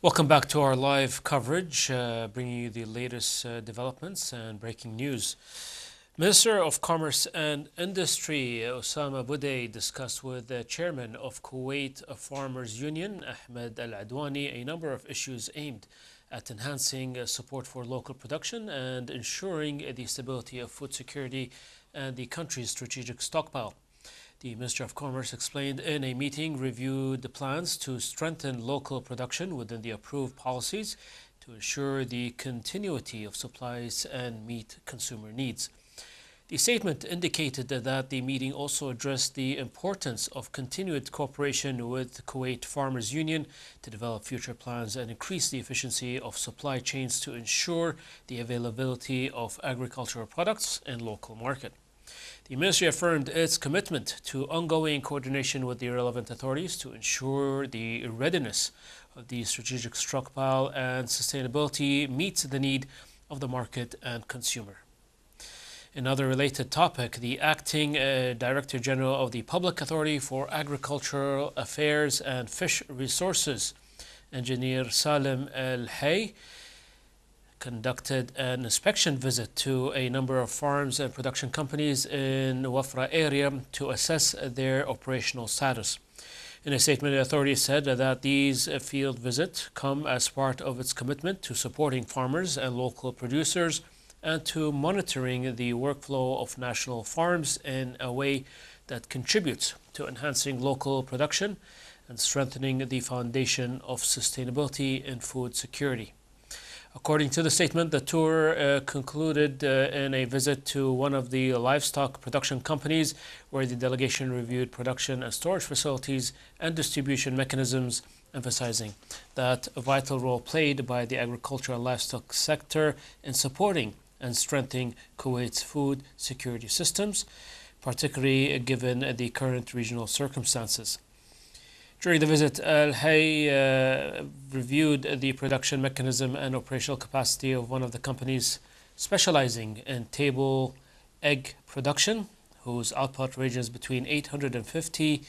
Welcome back to our live coverage, bringing you the latest developments and breaking news. Minister of Commerce and Industry Osama Budeh discussed with the chairman of Kuwait Farmers Union, Ahmed Al Adwani, a number of issues aimed at enhancing support for local production and ensuring the stability of food security and the country's strategic stockpile. The Minister of Commerce explained in a meeting reviewed the plans to strengthen local production within the approved policies to ensure the continuity of supplies and meet consumer needs. The statement indicated that the meeting also addressed the importance of continued cooperation with the Kuwait Farmers Union to develop future plans and increase the efficiency of supply chains to ensure the availability of agricultural products in local market. The ministry affirmed its commitment to ongoing coordination with the relevant authorities to ensure the readiness of the strategic stockpile and sustainability meets the need of the market and consumer. Another related topic, the acting Director General of the Public Authority for Agricultural Affairs and Fish Resources, Engineer Salim Al Hay, conducted an inspection visit to a number of farms and production companies in Wafra area to assess their operational status. In a statement, the authority said that these field visits come as part of its commitment to supporting farmers and local producers and to monitoring the workflow of national farms in a way that contributes to enhancing local production and strengthening the foundation of sustainability and food security. According to the statement, the tour concluded in a visit to one of the livestock production companies where the delegation reviewed production and storage facilities and distribution mechanisms, emphasizing that a vital role played by the agricultural and livestock sector in supporting and strengthening Kuwait's food security systems, particularly given the current regional circumstances. During the visit, Al Hay reviewed the production mechanism and operational capacity of one of the companies specializing in table egg production, whose output ranges between 850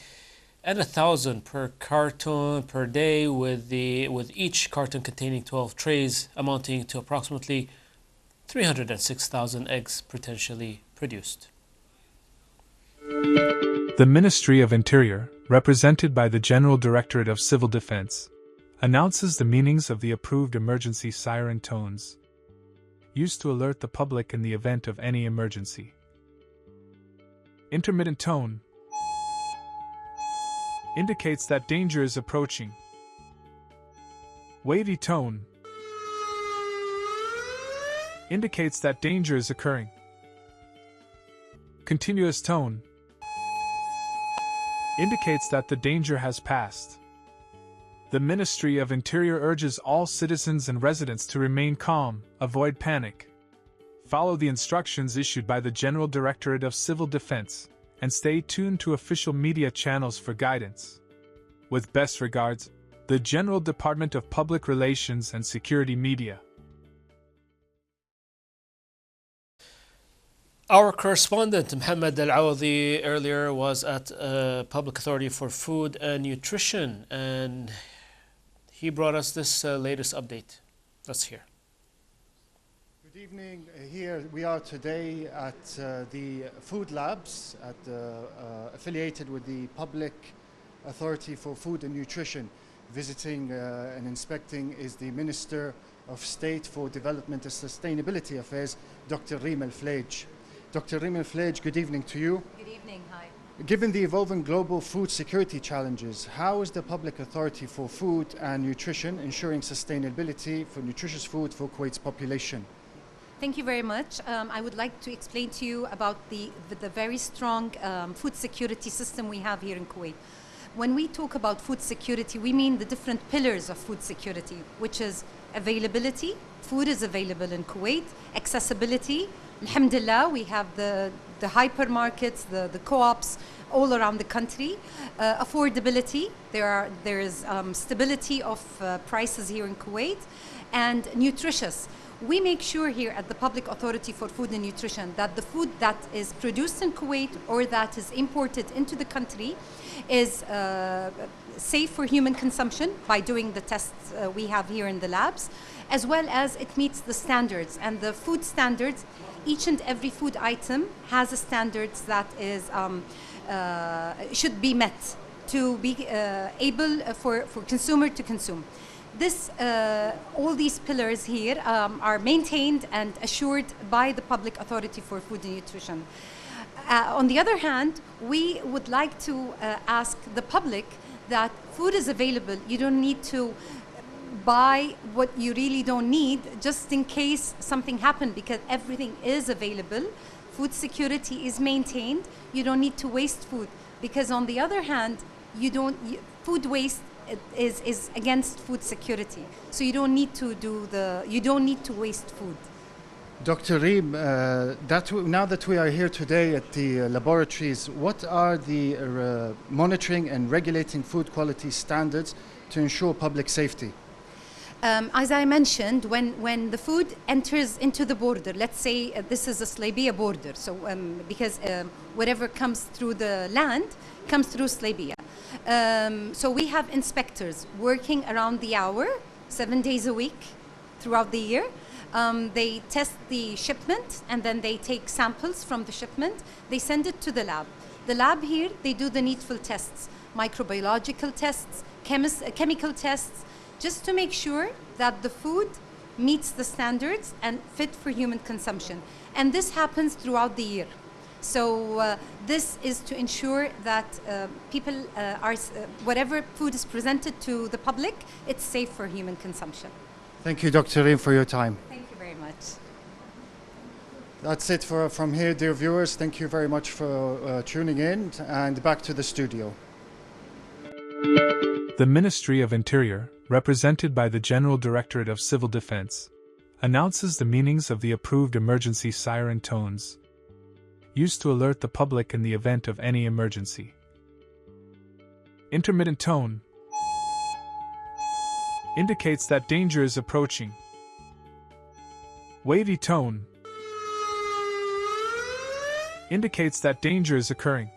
and 1,000 per carton per day, with each carton containing 12 trays, amounting to approximately 306,000 eggs potentially produced. The Ministry of Interior, represented by the General Directorate of Civil Defense, announces the meanings of the approved emergency siren tones used to alert the public in the event of any emergency. Intermittent tone indicates that danger is approaching. Wavy tone indicates that danger is occurring. Continuous tone indicates that the danger has passed. The Ministry of Interior urges all citizens and residents to remain calm, avoid panic, follow the instructions issued by the General Directorate of Civil Defense, and stay tuned to official media channels for guidance. With best regards, the General Department of Public Relations and Security Media. Our correspondent Mohammed Al Awadi earlier was at Public Authority for Food and Nutrition, and he brought us this latest update. Let's hear. Good evening. Here we are today at the Food Labs, affiliated with the Public Authority for Food and Nutrition. Visiting and inspecting is the Minister of State for Development and Sustainability Affairs, Dr. Reem Al Fleij. Dr. Reem Al Fleij, good evening to you. Good evening, hi. Given the evolving global food security challenges, how is the Public Authority for Food and Nutrition ensuring sustainability for nutritious food for Kuwait's population? Thank you very much. I would like to explain to you about the very strong food security system we have here in Kuwait. When we talk about food security, we mean the different pillars of food security, which is availability. Food is available in Kuwait. Accessibility. Alhamdulillah, we have the hypermarkets, the co-ops all around the country. Affordability. There is stability of prices here in Kuwait. And nutritious. We make sure here at the Public Authority for Food and Nutrition that the food that is produced in Kuwait or that is imported into the country is safe for human consumption by doing the tests we have here in the labs, as well as it meets the standards. And the food standards, each and every food item has a standards that is should be met to be able for consumer to consume. This, all these pillars here are maintained and assured by the Public Authority for Food and Nutrition. On the other hand, we would like to ask the public that food is available. You don't need to buy what you really don't need just in case something happened, because everything is available. Food security is maintained. You don't need to waste food, because on the other hand, food waste is against food security. So you don't need to waste food. Dr. Reem, now that we are here today at the laboratories, what are the monitoring and regulating food quality standards to ensure public safety? As I mentioned, when the food enters into the border, let's say this is a Slaybia border, so because whatever comes through the land comes through Slaybia. So we have inspectors working around the hour, 7 days a week throughout the year. They test the shipment, and then they take samples from the shipment. They send it to the lab. The lab here, they do the needful tests, microbiological tests, chemical tests, just to make sure that the food meets the standards and fit for human consumption. And this happens throughout the year. So this is to ensure that people whatever food is presented to the public, it's safe for human consumption. Thank you, Dr. Reem, for your time. Thank you very much. That's it from here, dear viewers. Thank you very much for tuning in, and back to the studio. The Ministry of Interior, represented by the General Directorate of Civil Defense, announces the meanings of the approved emergency siren tones, used to alert the public in the event of any emergency. Intermittent tone indicates that danger is approaching. Wavy tone indicates that danger is occurring.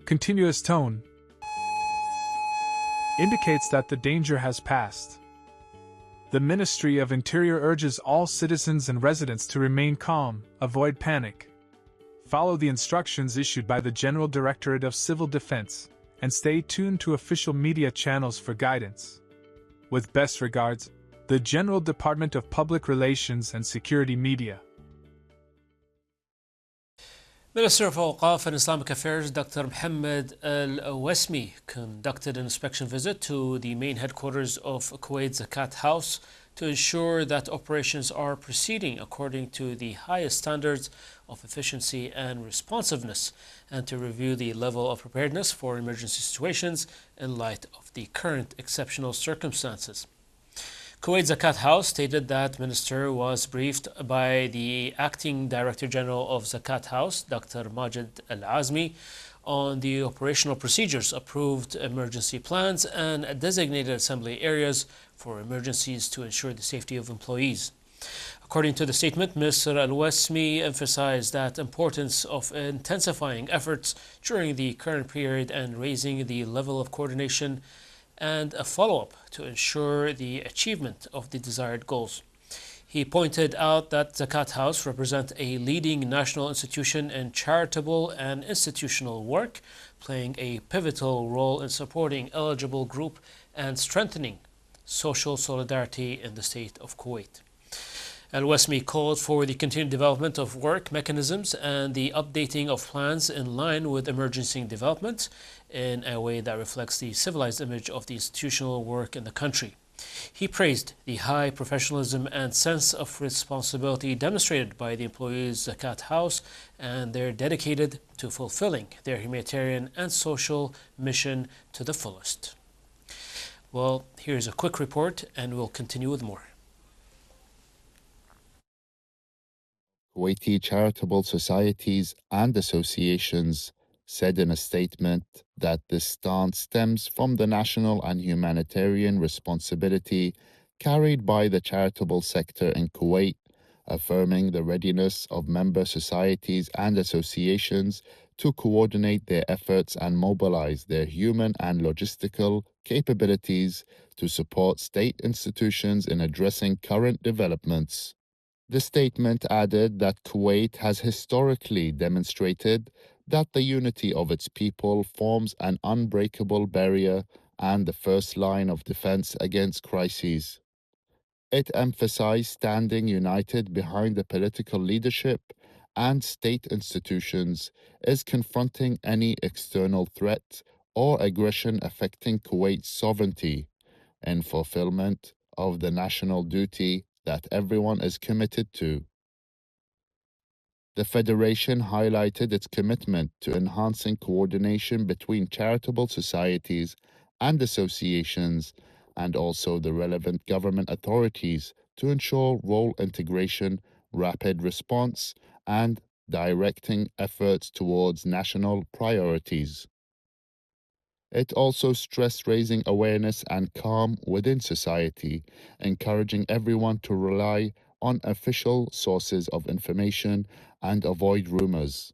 Continuous tone indicates that the danger has passed. The Ministry of Interior urges all citizens and residents to remain calm, avoid panic, follow the instructions issued by the General Directorate of Civil Defense, and stay tuned to official media channels for guidance. With best regards, the General Department of Public Relations and Security Media. Minister of Awqaf and Islamic Affairs Dr. Mohammed Al-Wasmi conducted an inspection visit to the main headquarters of Kuwait Zakat House to ensure that operations are proceeding according to the highest standards of efficiency and responsiveness, and to review the level of preparedness for emergency situations in light of the current exceptional circumstances. Kuwait Zakat House stated that Minister was briefed by the Acting Director General of Zakat House, Dr. Majid Al-Azmi, on the operational procedures, approved emergency plans, and designated assembly areas for emergencies to ensure the safety of employees. According to the statement, Mr. Al-Wasmi emphasized that importance of intensifying efforts during the current period and raising the level of coordination and a follow-up to ensure the achievement of the desired goals. He pointed out that Zakat House represents a leading national institution in charitable and institutional work, playing a pivotal role in supporting eligible group and strengthening social solidarity in the state of Kuwait. Al-Wasmi called for the continued development of work mechanisms and the updating of plans in line with emergency development in a way that reflects the civilized image of the institutional work in the country. He praised the high professionalism and sense of responsibility demonstrated by the employees of Zakat House, and they're dedicated to fulfilling their humanitarian and social mission to the fullest. Well, here's a quick report, and we'll continue with more. Kuwaiti charitable societies and associations said in a statement that this stance stems from the national and humanitarian responsibility carried by the charitable sector in Kuwait, affirming the readiness of member societies and associations to coordinate their efforts and mobilize their human and logistical capabilities to support state institutions in addressing current developments. The statement added that Kuwait has historically demonstrated that the unity of its people forms an unbreakable barrier and the first line of defense against crises. It emphasized standing united behind the political leadership and state institutions is confronting any external threat or aggression affecting Kuwait's sovereignty in fulfillment of the national duty that everyone is committed to. The Federation highlighted its commitment to enhancing coordination between charitable societies and associations and also the relevant government authorities to ensure role integration, rapid response, and directing efforts towards national priorities. It also stressed raising awareness and calm within society, encouraging everyone to rely on official sources of information and avoid rumors.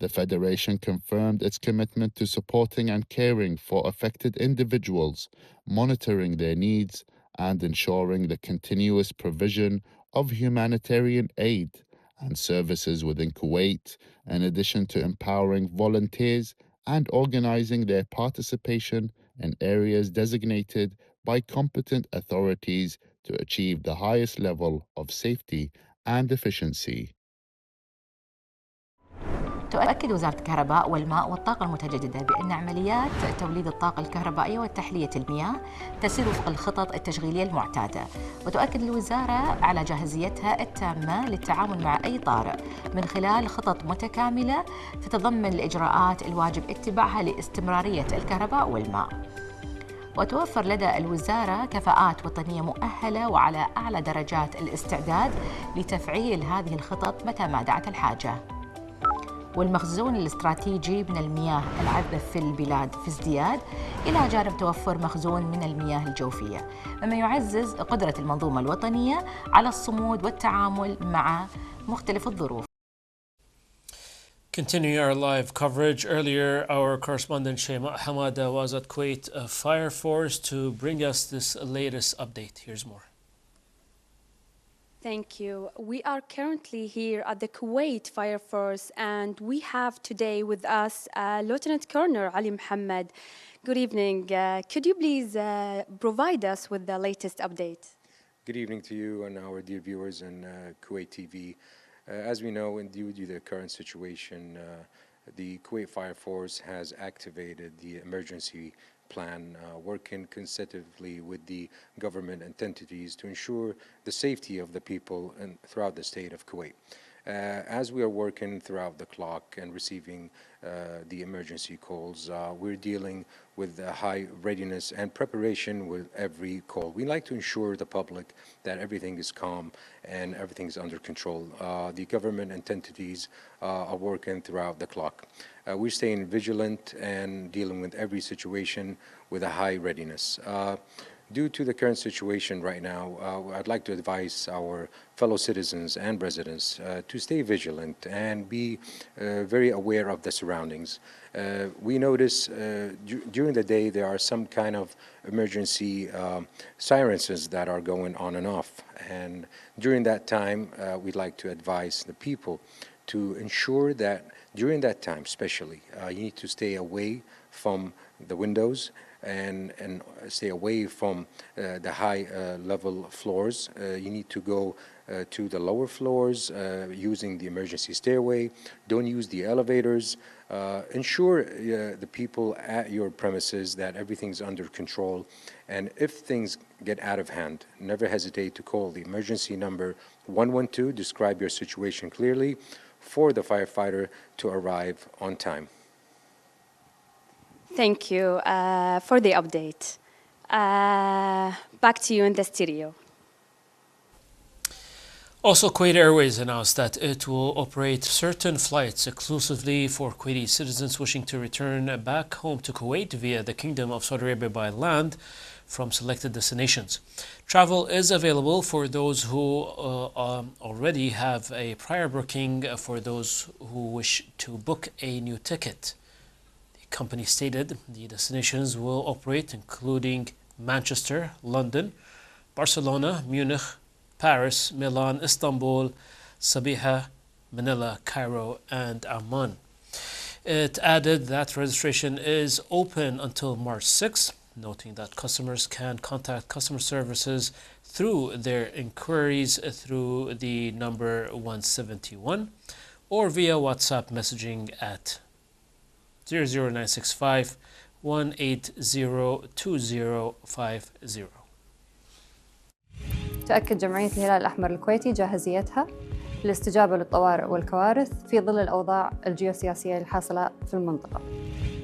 The Federation confirmed its commitment to supporting and caring for affected individuals, monitoring their needs, and ensuring the continuous provision of humanitarian aid and services within Kuwait, in addition to empowering volunteers and organizing their participation in areas designated by competent authorities to achieve the highest level of safety and efficiency. تؤكد وزارة الكهرباء والماء والطاقة المتجددة بأن عمليات توليد الطاقة الكهربائية وتحلية المياه تسير وفق الخطط التشغيلية المعتادة، وتؤكد الوزارة على جاهزيتها التامة للتعامل مع أي طارئ من خلال خطط متكاملة تتضمن الإجراءات الواجب اتباعها لاستمرارية الكهرباء والماء. وتوفر لدى الوزارة كفاءات وطنية مؤهلة وعلى أعلى درجات الاستعداد لتفعيل هذه الخطط متى ما دعت الحاجة. والمخزون الاستراتيجي من المياه العذبة في البلاد في ازدياد إلى جانب توفر مخزون من المياه الجوفية، مما يعزز قدرة المنظومة الوطنية على الصمود والتعامل مع مختلف الظروف. Continuing our live coverage, earlier our correspondent Shema Hamada was at Kuwait Fire Force to bring us this latest update. Here's more. Thank you. We are currently here at the Kuwait Fire Force, and we have today with us Lieutenant Colonel Ali Mohammed. Good evening. Could you please provide us with the latest update? Good evening to you and our dear viewers on Kuwait TV. As we know, due to the current situation, the Kuwait Fire Force has activated the emergency plan, working consecutively with the government and entities to ensure the safety of the people throughout the state of Kuwait. As we are working throughout the clock and receiving the emergency calls, we're dealing with high readiness and preparation with every call. We like to ensure the public that everything is calm and everything's under control. The government and entities are working throughout the clock. We're staying vigilant and dealing with every situation with a high readiness. Due to the current situation right now, I'd like to advise our fellow citizens and residents to stay vigilant and be very aware of the surroundings. We notice during the day there are some kind of emergency sirens that are going on and off. And during that time, we'd like to advise the people to ensure that during that time especially, you need to stay away from the windows and stay away from the high level floors. You need to go to the lower floors using the emergency stairway. Don't use the elevators. Ensure the people at your premises that everything's under control. And if things get out of hand, never hesitate to call the emergency number 112. Describe your situation clearly for the firefighter to arrive on time. Thank you for the update. Back to you in the studio. Also, Kuwait Airways announced that it will operate certain flights exclusively for Kuwaiti citizens wishing to return back home to Kuwait via the Kingdom of Saudi Arabia by land from selected destinations. Travel is available for those who already have a prior booking, for those who wish to book a new ticket. The company stated the destinations will operate including Manchester, London, Barcelona, Munich, Paris, Milan, Istanbul, Sabiha, Manila, Cairo, and Amman. It added that registration is open until March 6th, noting that customers can contact customer services through their inquiries through the number 171 or via WhatsApp messaging at 00965 1802050. تؤكد جمعية الهلال الأحمر الكويتي جاهزيتها للاستجابة للطوارئ والكوارث في ظل الأوضاع الجيوسياسية الحاصلة في المنطقة.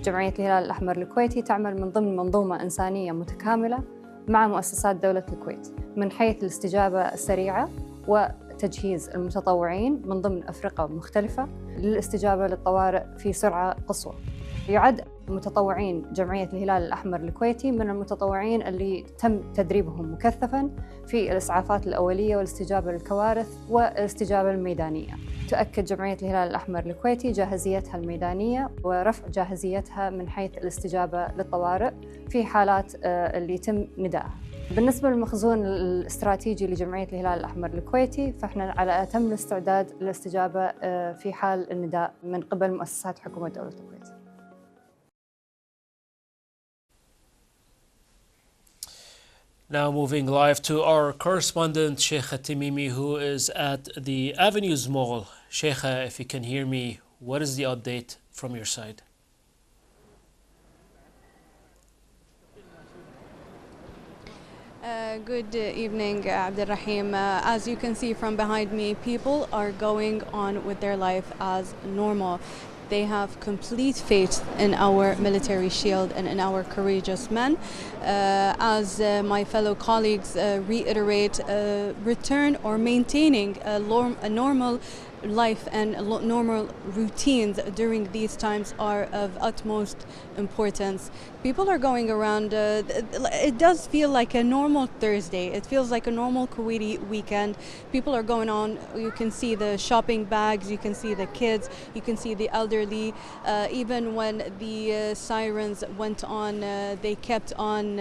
جمعية الهلال الأحمر الكويتي تعمل من ضمن منظومة إنسانية متكاملة مع مؤسسات دولة الكويت من حيث الاستجابة السريعة وتجهيز المتطوعين من ضمن أفرقة مختلفة للاستجابة للطوارئ في سرعة قصوى. يعد متطوعين جمعية الهلال الأحمر الكويتي من المتطوعين اللي تم تدريبهم مكثفاً في الإسعافات الأولية والاستجابة للكوارث والاستجابة الميدانية. تؤكد جمعية الهلال الأحمر الكويتي جاهزيتها الميدانية ورفع جاهزيتها من حيث الاستجابة للطوارئ في حالات اللي يتم ندائها. بالنسبة للمخزون الاستراتيجي لجمعية الهلال الأحمر الكويتي فإحنا على أتم الاستعداد للاستجابة في حال النداء من قبل مؤسسات حكومة دولة الكويت. Now moving live to our correspondent Sheikha Tamimi, who is at the Avenues Mall. Sheikha, if you can hear me, what is the update from your side? Good evening, Abdul Rahim. As you can see from behind me, people are going on with their life as normal. They have complete faith in our military shield and in our courageous men. As my fellow colleagues reiterate, return or maintaining a normal life and normal routines during these times are of utmost importance. People are going around, it does feel like a normal Thursday. It feels like a normal Kuwaiti weekend. People are going on, you can see the shopping bags, you can see the kids, you can see the elderly. Even when the sirens went on, they kept on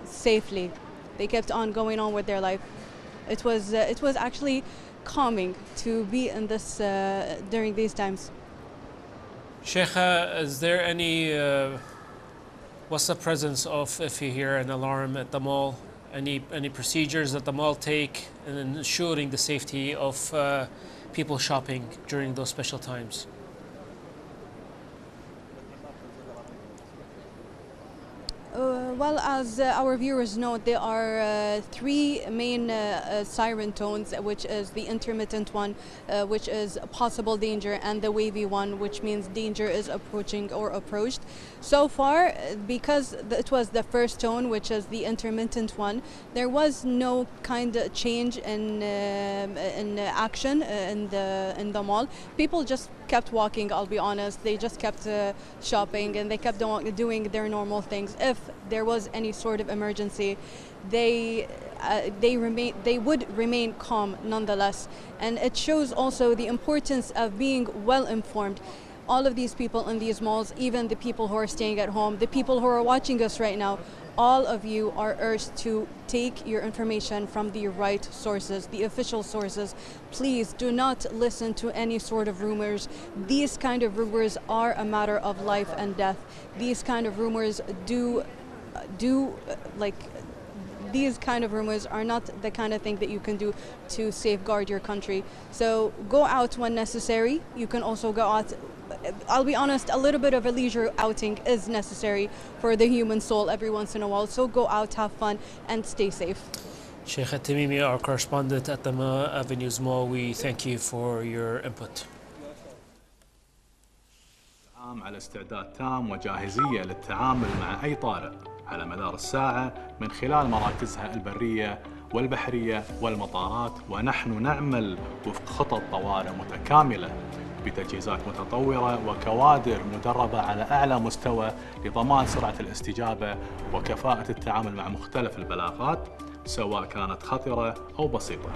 safely. They kept on going on with their life. It was actually calming to be in this during these times. Sheikha, is there any what's the presence of, if you hear an alarm at the mall, any procedures that the mall take in ensuring the safety of people shopping during those special times? Well, as our viewers know, there are three main siren tones, which is the intermittent one, which is possible danger, and the wavy one, which means danger is approaching or approached. So far, because it was the first tone, which is the intermittent one, there was no kind of change in action in the mall. People just kept walking, I'll be honest. They just kept shopping and they kept doing their normal things. If there was any sort of emergency, they would remain calm nonetheless. And it shows also the importance of being well informed. All of these people in these malls, even the people who are staying at home, the people who are watching us right now, all of you are urged to take your information from the right sources, the official sources. Please do not listen to any sort of rumors. These kind of rumors are a matter of life and death. These kind of rumors these kind of rumors are not the kind of thing that you can do to safeguard your country. So go out when necessary. You can also go out. I'll be honest, a little bit of a leisure outing is necessary for the human soul every once in a while. So go out, have fun, and stay safe. Sheikha Tamimi, our correspondent at the Avenues Mall, we thank you for your input. على استعداد تام وجاهزية للتعامل مع أي طارئ على مدار الساعة من خلال مراكزها البرية والبحرية والمطارات، ونحن نعمل وفق خطط طوارئ متكاملة بتجهيزات متطورة وكوادر مدربة على أعلى مستوى لضمان سرعة الاستجابة وكفاءة التعامل مع مختلف البلاغات سواء كانت خطرة أو بسيطة.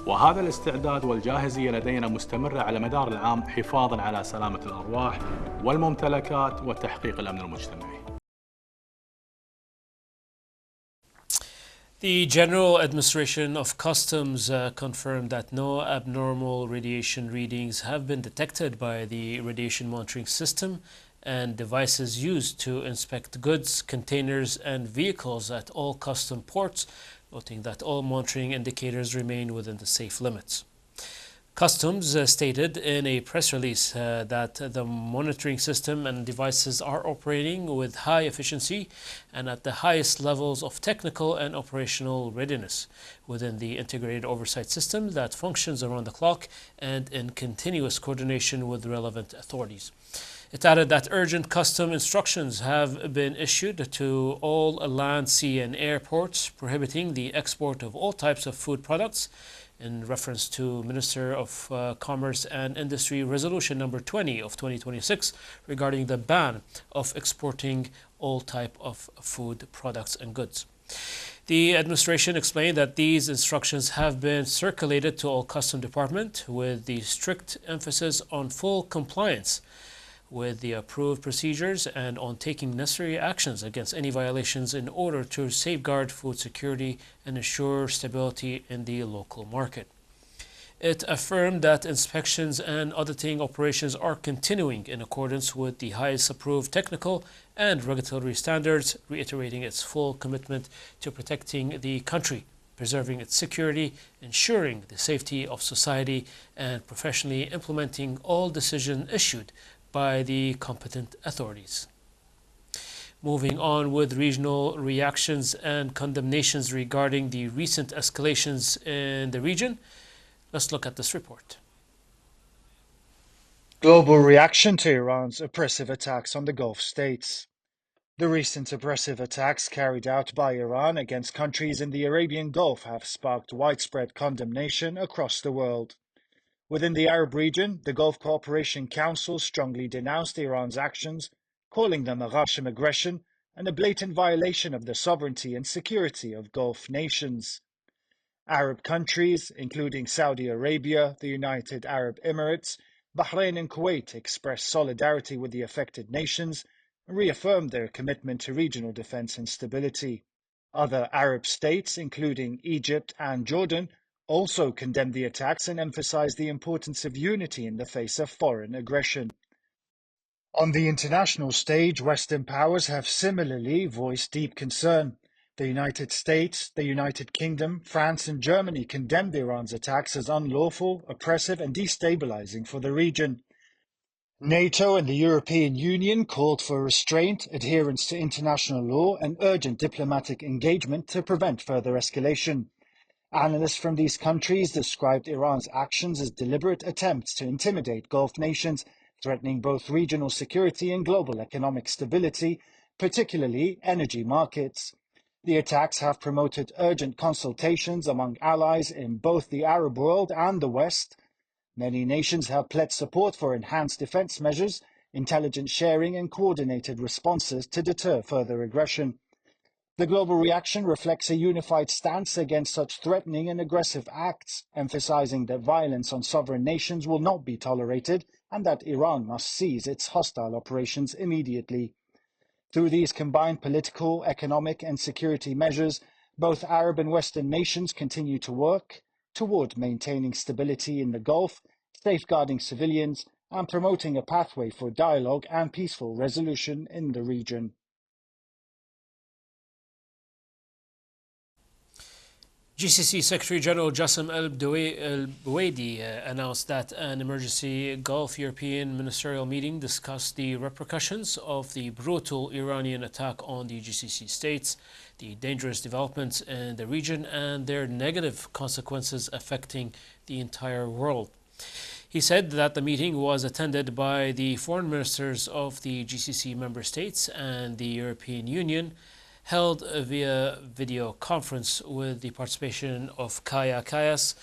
وهذا الاستعداد والجاهزية لدينا مستمرة على مدار العام حفاظاً على سلامة الأرواح والممتلكات وتحقيق الأمن المجتمعي. The General Administration of Customs confirmed that no abnormal radiation readings have been detected by the radiation monitoring system and devices used to inspect goods, containers, and vehicles at all custom ports, noting that all monitoring indicators remain within the safe limits. Customs stated in a press release that the monitoring system and devices are operating with high efficiency and at the highest levels of technical and operational readiness within the integrated oversight system that functions around the clock and in continuous coordination with relevant authorities. It added that urgent custom instructions have been issued to all land, sea, and airports prohibiting the export of all types of food products, in reference to Minister of Commerce and Industry Resolution number 20 of 2026 regarding the ban of exporting all type of food products and goods. The administration explained that these instructions have been circulated to all custom department with the strict emphasis on full compliance with the approved procedures and on taking necessary actions against any violations in order to safeguard food security and ensure stability in the local market. It affirmed that inspections and auditing operations are continuing in accordance with the highest approved technical and regulatory standards, reiterating its full commitment to protecting the country, preserving its security, ensuring the safety of society, and professionally implementing all decisions issued by the competent authorities. Moving on with regional reactions and condemnations regarding the recent escalations in the region, let's look at this report. Global reaction to Iran's oppressive attacks on the Gulf states. The recent oppressive attacks carried out by Iran against countries in the Arabian Gulf have sparked widespread condemnation across the world. Within the Arab region, the Gulf Cooperation Council strongly denounced Iran's actions, calling them a Ghashim aggression and a blatant violation of the sovereignty and security of Gulf nations. Arab countries, including Saudi Arabia, the United Arab Emirates, Bahrain and Kuwait, expressed solidarity with the affected nations and reaffirmed their commitment to regional defense and stability. Other Arab states, including Egypt and Jordan, also condemned the attacks and emphasized the importance of unity in the face of foreign aggression. On the international stage, Western powers have similarly voiced deep concern. The United States, the United Kingdom, France and Germany condemned Iran's attacks as unlawful, oppressive and destabilizing for the region. NATO and the European Union called for restraint, adherence to international law and urgent diplomatic engagement to prevent further escalation. Analysts from these countries described Iran's actions as deliberate attempts to intimidate Gulf nations, threatening both regional security and global economic stability, particularly energy markets. The attacks have promoted urgent consultations among allies in both the Arab world and the West. Many nations have pledged support for enhanced defense measures, intelligence sharing and coordinated responses to deter further aggression. The global reaction reflects a unified stance against such threatening and aggressive acts, emphasizing that violence on sovereign nations will not be tolerated and that Iran must cease its hostile operations immediately. Through these combined political, economic and security measures, both Arab and Western nations continue to work toward maintaining stability in the Gulf, safeguarding civilians, and promoting a pathway for dialogue and peaceful resolution in the region. GCC Secretary General Jassim al-Buwaidi announced that an emergency Gulf European ministerial meeting discussed the repercussions of the brutal Iranian attack on the GCC states, the dangerous developments in the region, and their negative consequences affecting the entire world. He said that the meeting was attended by the foreign ministers of the GCC member states and the European Union, held via video conference with the participation of Kaya Kayas,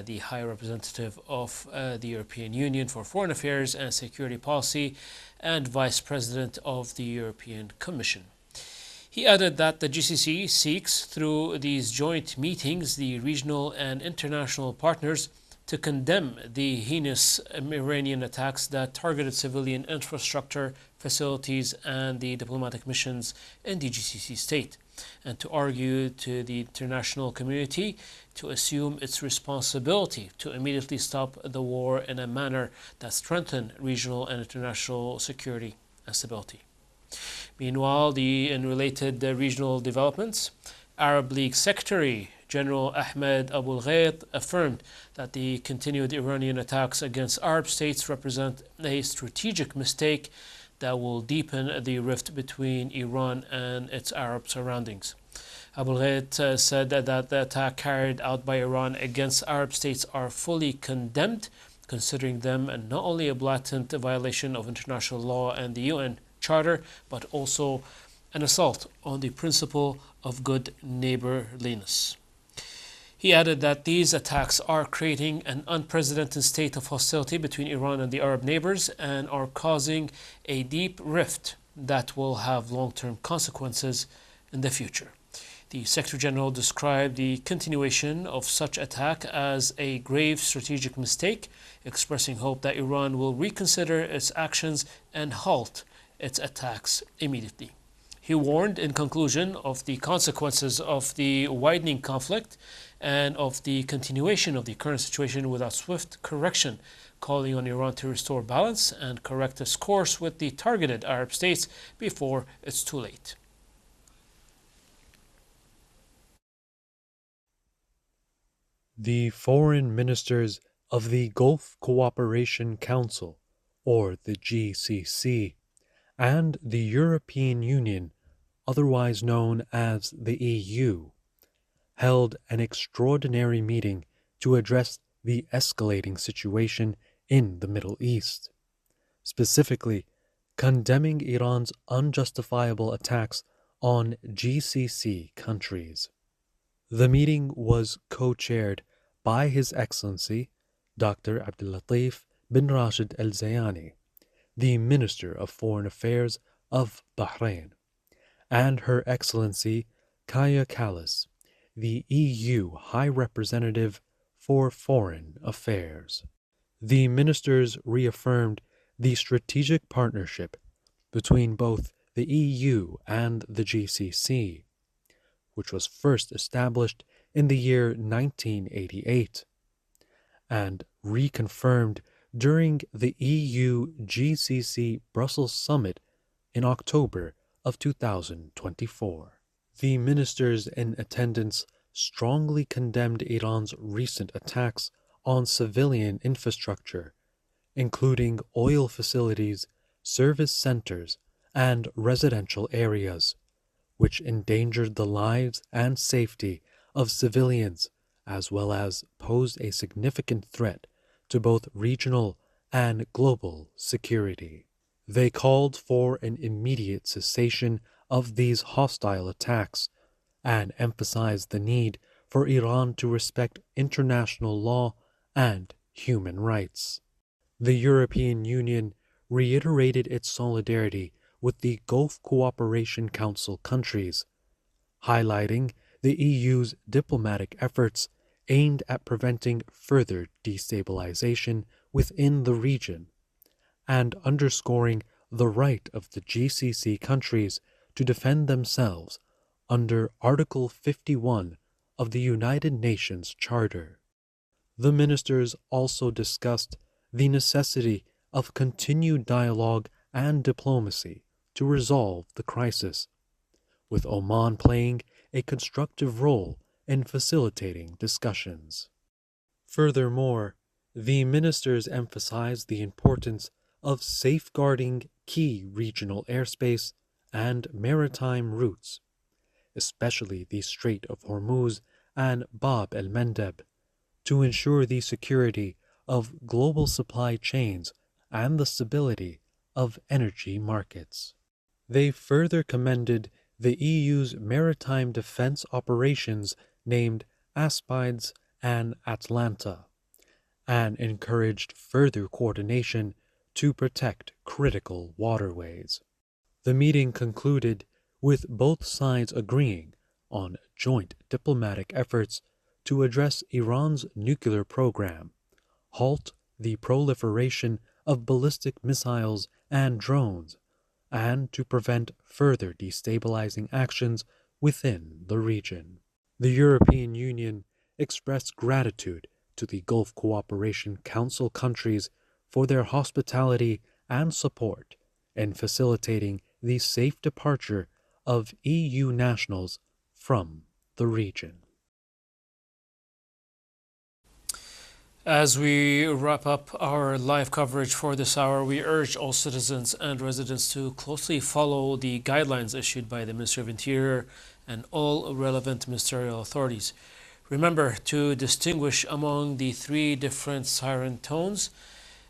the High Representative of the European Union for Foreign Affairs and Security Policy and Vice President of the European Commission. He added that the GCC seeks, through these joint meetings, the regional and international partners to condemn the heinous Iranian attacks that targeted civilian infrastructure, facilities, and the diplomatic missions in the GCC state, and to argue to the international community to assume its responsibility to immediately stop the war in a manner that strengthens regional and international security and stability. Meanwhile, in related regional developments, Arab League Secretary General Ahmed Abul Ghait affirmed that the continued Iranian attacks against Arab states represent a strategic mistake that will deepen the rift between Iran and its Arab surroundings. Abul Ghait said that the attack carried out by Iran against Arab states are fully condemned, considering them not only a blatant violation of international law and the UN Charter, but also an assault on the principle of good neighborliness. He added that these attacks are creating an unprecedented state of hostility between Iran and the Arab neighbors and are causing a deep rift that will have long-term consequences in the future. The Secretary General described the continuation of such attack as a grave strategic mistake, expressing hope that Iran will reconsider its actions and halt its attacks immediately. He warned in conclusion of the consequences of the widening conflict and of the continuation of the current situation without swift correction, calling on Iran to restore balance and correct its course with the targeted Arab states before it's too late. The foreign ministers of the Gulf Cooperation Council, or the GCC, and the European Union, otherwise known as the EU, held an extraordinary meeting to address the escalating situation in the Middle East, specifically condemning Iran's unjustifiable attacks on GCC countries. The meeting was co-chaired by His Excellency Dr. Abdulatif bin Rashid Al Zayani, the Minister of Foreign Affairs of Bahrain, and Her Excellency Kaya Kallas, the EU High Representative for Foreign Affairs. The ministers reaffirmed the strategic partnership between both the EU and the GCC, which was first established in the year 1988, and reconfirmed during the EU-GCC Brussels Summit in October of 2024. The ministers in attendance strongly condemned Iran's recent attacks on civilian infrastructure, including oil facilities, service centers, and residential areas, which endangered the lives and safety of civilians, as well as posed a significant threat to both regional and global security. They called for an immediate cessation of these hostile attacks and emphasized the need for Iran to respect international law and human rights. The European Union reiterated its solidarity with the Gulf Cooperation Council countries, highlighting the EU's diplomatic efforts aimed at preventing further destabilization within the region, and underscoring the right of the GCC countries to defend themselves under Article 51 of the United Nations Charter. The ministers also discussed the necessity of continued dialogue and diplomacy to resolve the crisis, with Oman playing a constructive role in facilitating discussions. Furthermore, the ministers emphasized the importance of safeguarding key regional airspace and maritime routes, especially the Strait of Hormuz and Bab el-Mandeb, to ensure the security of global supply chains and the stability of energy markets. They further commended the EU's maritime defense operations named Aspides and Atlanta, and encouraged further coordination to protect critical waterways. The meeting concluded with both sides agreeing on joint diplomatic efforts to address Iran's nuclear program, halt the proliferation of ballistic missiles and drones, and to prevent further destabilizing actions within the region. The European Union expressed gratitude to the Gulf Cooperation Council countries for their hospitality and support in facilitating the safe departure of EU nationals from the region. As we wrap up our live coverage for this hour, we urge all citizens and residents to closely follow the guidelines issued by the Ministry of Interior and all relevant ministerial authorities. Remember to distinguish among the 3 different siren tones,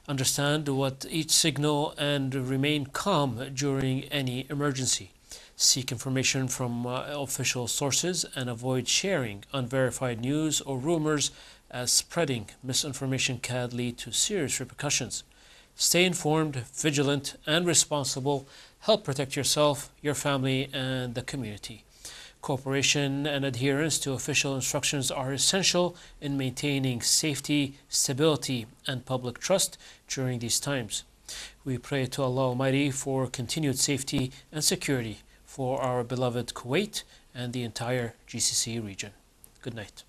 understand what each signal, and remain calm during any emergency. Seek information from official sources and avoid sharing unverified news or rumors, as spreading misinformation can lead to serious repercussions. Stay informed, vigilant, and responsible. Help protect yourself, your family, and the community. Cooperation and adherence to official instructions are essential in maintaining safety, stability, and public trust during these times. We pray to Allah Almighty for continued safety and security for our beloved Kuwait and the entire GCC region. Good night.